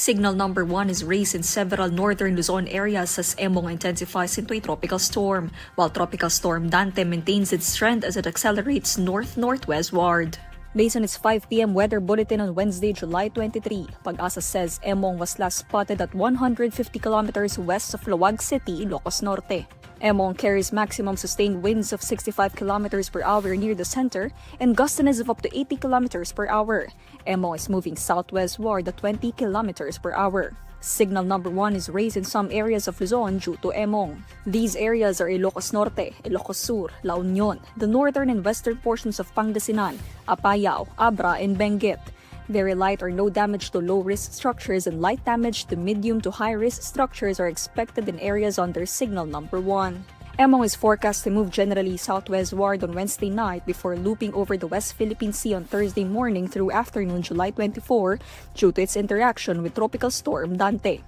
Signal number 1 is raised in several northern Luzon areas as Emong intensifies into a tropical storm, while Tropical Storm Dante maintains its strength as it accelerates north-northwestward. Based on its 5 p.m. weather bulletin on Wednesday, July 23, Pag-asa says Emong was last spotted at 150 kilometers west of Laoag City, Ilocos Norte. Emong carries maximum sustained winds of 65 kilometers per hour near the center and gustiness of up to 80 kilometers per hour. Emong is moving southwestward at 20 kilometers per hour. Signal number 1 is raised in some areas of Luzon due to Emong. These areas are Ilocos Norte, Ilocos Sur, La Union, the northern and western portions of Pangasinan, Apayao, Abra, and Benguet. Very light or no damage to low-risk structures and light damage to medium to high-risk structures are expected in areas under signal number 1. Emong is forecast to move generally southwestward on Wednesday night before looping over the West Philippine Sea on Thursday morning through afternoon July 24 due to its interaction with Tropical Storm Dante.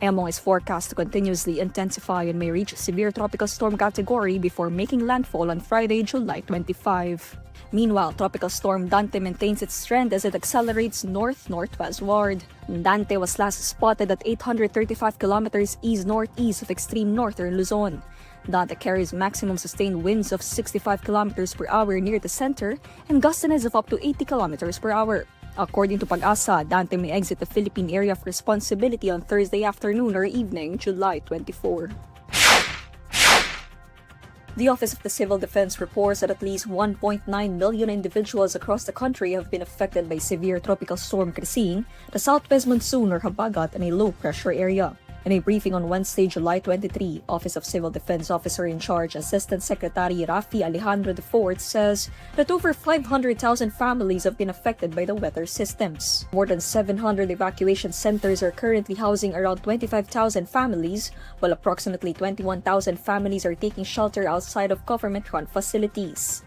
Emong is forecast to continuously intensify and may reach severe tropical storm category before making landfall on Friday, July 25. Meanwhile, Tropical Storm Dante maintains its strength as it accelerates north-northwestward. Dante was last spotted at 835 kilometers east-northeast of extreme northern Luzon. Dante carries maximum sustained winds of 65 kilometers per hour near the center and gustiness of up to 80 kilometers per hour. According to Pag-asa, Dante may exit the Philippine area of responsibility on Thursday afternoon or evening, July 24. The Office of the Civil Defense reports that at least 1.9 million individuals across the country have been affected by severe tropical storm Crising, the southwest monsoon or Habagat, and a low-pressure area. In a briefing on Wednesday, July 23, Office of Civil Defense Officer in Charge Assistant Secretary Rafi Alejandro IV says that over 500,000 families have been affected by the weather systems. More than 700 evacuation centers are currently housing around 25,000 families, while approximately 21,000 families are taking shelter outside of government-run facilities.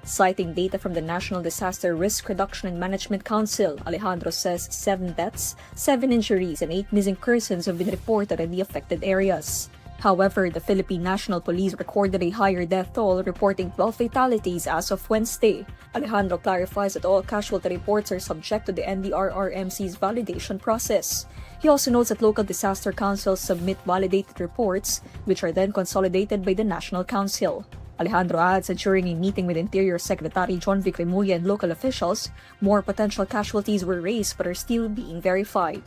Citing data from the National Disaster Risk Reduction and Management Council, Alejandro says 7 deaths, 7 injuries, and 8 missing persons have been reported in the affected areas. However, the Philippine National Police recorded a higher death toll, reporting 12 fatalities as of Wednesday. Alejandro clarifies that all casualty reports are subject to the NDRRMC's validation process. He also notes that local disaster councils submit validated reports, which are then consolidated by the National Council. Alejandro adds that during a meeting with Interior Secretary John Vic Remulla and local officials, more potential casualties were raised but are still being verified.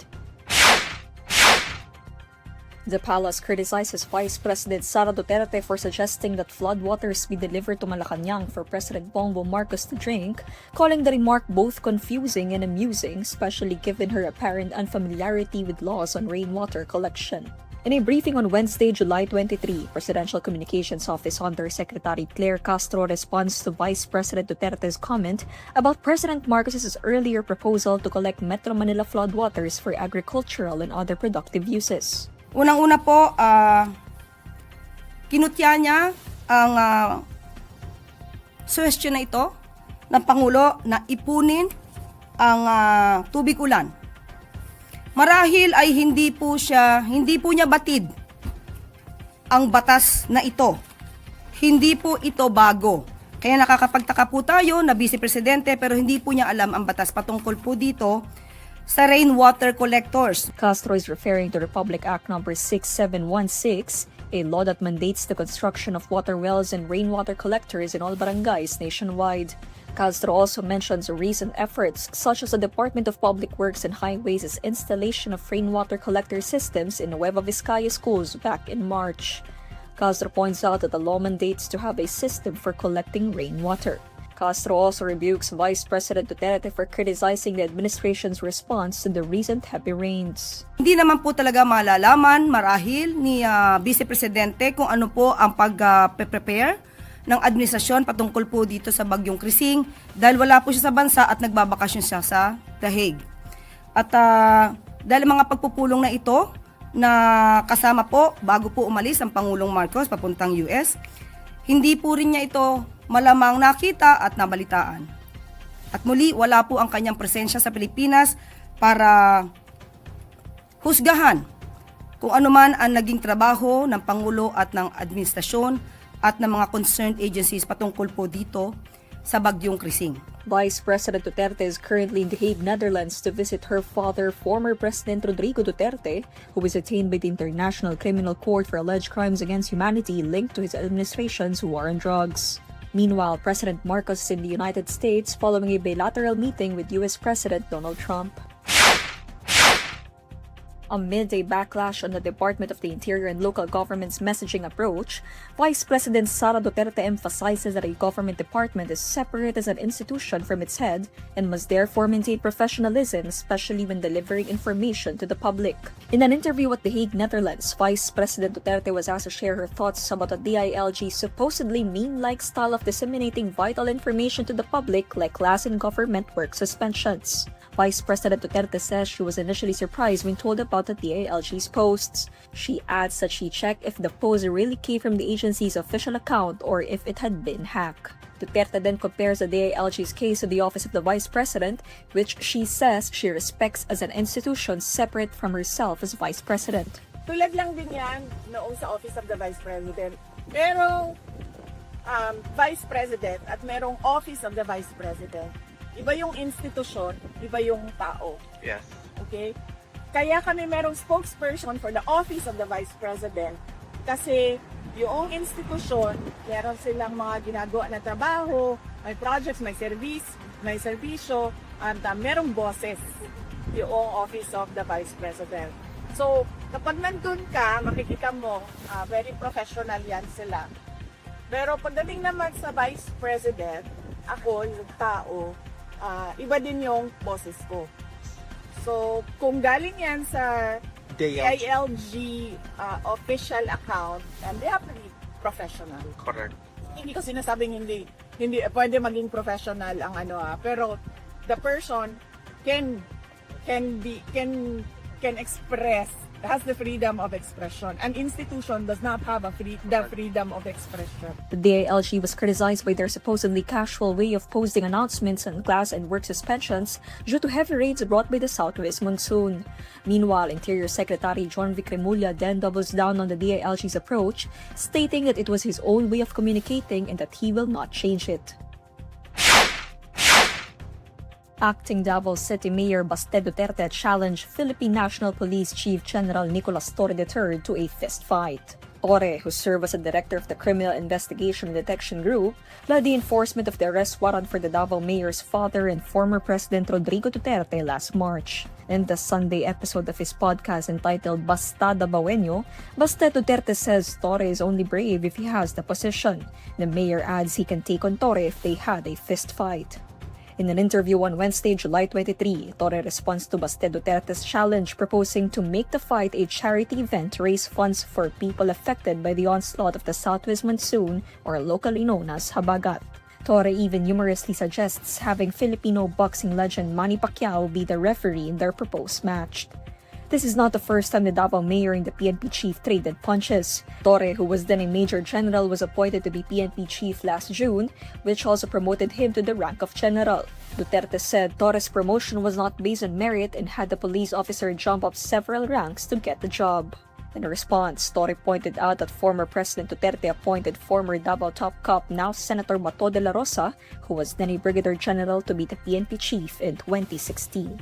The palace criticizes Vice President Sara Duterte for suggesting that floodwaters be delivered to Malacanang for President Bongbong Marcos to drink, calling the remark both confusing and amusing, especially given her apparent unfamiliarity with laws on rainwater collection. In a briefing on Wednesday, July 23, Presidential Communications Office Under Secretary Claire Castro responds to Vice President Duterte's comment about President Marcos's earlier proposal to collect Metro Manila floodwaters for agricultural and other productive uses. Unang-una po, kinutya niya ang suggestion na ito ng Pangulo na ipunin ang tubig ulan. Marahil ay hindi po niya batid ang batas na ito. Hindi po ito bago. Kaya nakakapagtaka po tayo na Vice Presidente pero hindi po niya alam ang batas patungkol po dito sa rainwater collectors. Castro is referring to Republic Act No. 6716, a law that mandates the construction of water wells and rainwater collectors in all barangays nationwide. Castro also mentions recent efforts such as the Department of Public Works and Highways' installation of rainwater collector systems in Nueva Vizcaya schools back in March. Castro points out that the law mandates to have a system for collecting rainwater. Castro also rebukes Vice President Duterte for criticizing the administration's response to the recent heavy rains. Hindi naman po talaga malalaman marahil ni Vice Presidente kung ano po ang pag-prepare ng administrasyon patungkol po dito sa bagyong Crising dahil wala po siya sa bansa at nagbabakasyon siya sa The Hague. At dahil mga pagpupulong na ito na kasama po bago po umalis ang Pangulong Marcos papuntang US, hindi po rin niya ito malamang nakita at nabalitaan. At muli, wala po ang kanyang presensya sa Pilipinas para husgahan kung ano man ang naging trabaho ng Pangulo at ng administrasyon at ng mga concerned agencies patungkol po dito sa bagyong Crising. Vice President Duterte is currently in The Hague, Netherlands to visit her father, former President Rodrigo Duterte, who is detained by the International Criminal Court for alleged crimes against humanity linked to his administration's war on drugs. Meanwhile, President Marcos is in the United States following a bilateral meeting with U.S. President Donald Trump. Amid a backlash on the Department of the Interior and local government's messaging approach, Vice President Sara Duterte emphasizes that a government department is separate as an institution from its head and must therefore maintain professionalism, especially when delivering information to the public. In an interview at The Hague, Netherlands, Vice President Duterte was asked to share her thoughts about the DILG's supposedly meme-like style of disseminating vital information to the public like class and government work suspensions. Vice President Duterte says she was initially surprised when told about the DILG's posts. She adds that she checked if the post really came from the agency's official account or if it had been hacked. Duterte then compares the DILG's case to the Office of the Vice President, which she says she respects as an institution separate from herself as Vice President. Tulad lang din yan noong sa Office of the Vice President. Merong Vice President at merong Office of the Vice President. Iba yung institusyon, iba yung tao. Yes. Okay? Kaya kami merong spokesperson for the Office of the Vice President kasi yung institusyon, meron silang mga ginagawa na trabaho, may projects, may service, may serbisyo, at merong bosses yung Office of the Vice President. So, kapag nandun ka, makikita mo, very professional yan sila. Pero pagdating naman sa Vice President, ako, yung tao, iba din yung boses ko. So, kung galing yan sa DILG official account, and they have to be professional. Correct. Hindi ko sinasabing hindi pwede maging professional ang pero the person can express, has the freedom of expression. An institution does not have the freedom of expression. The DILG was criticized by their supposedly casual way of posting announcements on class and work suspensions due to heavy rains brought by the southwest monsoon. Meanwhile, Interior Secretary John Vic Remulla then doubles down on the DILG's approach, stating that it was his own way of communicating and that he will not change it. Acting Davo City Mayor Baste Duterte challenged Philippine National Police Chief General Nicolas Torre III to a fistfight. Torre, who served as a director of the Criminal Investigation and Detection Group, led the enforcement of the arrest warrant for the Davao mayor's father and former President Rodrigo Duterte last March. In the Sunday episode of his podcast entitled Basta Davaoenyo, Baste Duterte says Torre is only brave if he has the position. The mayor adds he can take on Torre if they had a fistfight. In an interview on Wednesday, July 23, Torre responds to Baste Duterte's challenge, proposing to make the fight a charity event to raise funds for people affected by the onslaught of the southwest monsoon, or locally known as Habagat. Torre even humorously suggests having Filipino boxing legend Manny Pacquiao be the referee in their proposed match. This is not the first time the Davao mayor and the PNP chief traded punches. Torre, who was then a major general, was appointed to be PNP chief last June, which also promoted him to the rank of general. Duterte said Torre's promotion was not based on merit and had the police officer jump up several ranks to get the job. In response, Torre pointed out that former President Duterte appointed former Davao top cop, now Senator Bato de la Rosa, who was then a brigadier general, to be the PNP chief in 2016.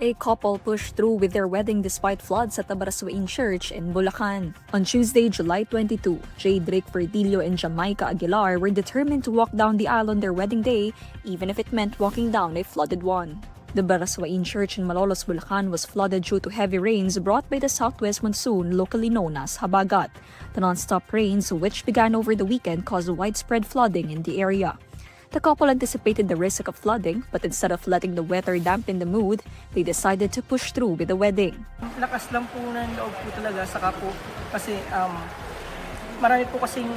A couple pushed through with their wedding despite floods at the Barasoain Church in Bulacan. On Tuesday, July 22, J. Drake Verdillo and Jamaica Aguilar were determined to walk down the aisle on their wedding day, even if it meant walking down a flooded one. The Barasoain Church in Malolos, Bulacan was flooded due to heavy rains brought by the southwest monsoon, locally known as Habagat. The non-stop rains, which began over the weekend, caused widespread flooding in the area. The couple anticipated the risk of flooding, but instead of letting the weather dampen the mood, they decided to push through with the wedding. Lakas lang po ng loob po talaga, saka po kasi marami po kasing,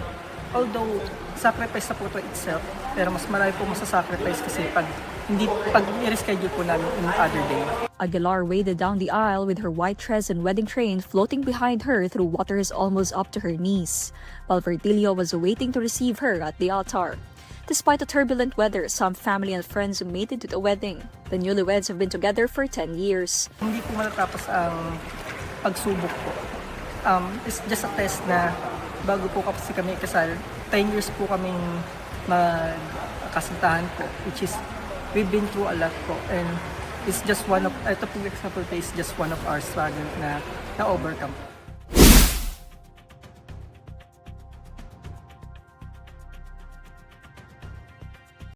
although sacrifice na po ito itself, pero mas marami po masasacrifice kasi pag i-reschedule po namin in other day. Aguilar waded down the aisle with her white dress and wedding train floating behind her through waters almost up to her knees, while Verdillo was waiting to receive her at the altar. Despite the turbulent weather, some family and friends made it to the wedding. The newlyweds have been together for 10 years. Hindi po matatapos ang pagsubok po. It's just a test na bago po kasi kami kasal, 10 years po kaming magkasintahan po, which is, we've been through a lot po, and it's just one of, ito po example is just one of our struggle na na-overcome.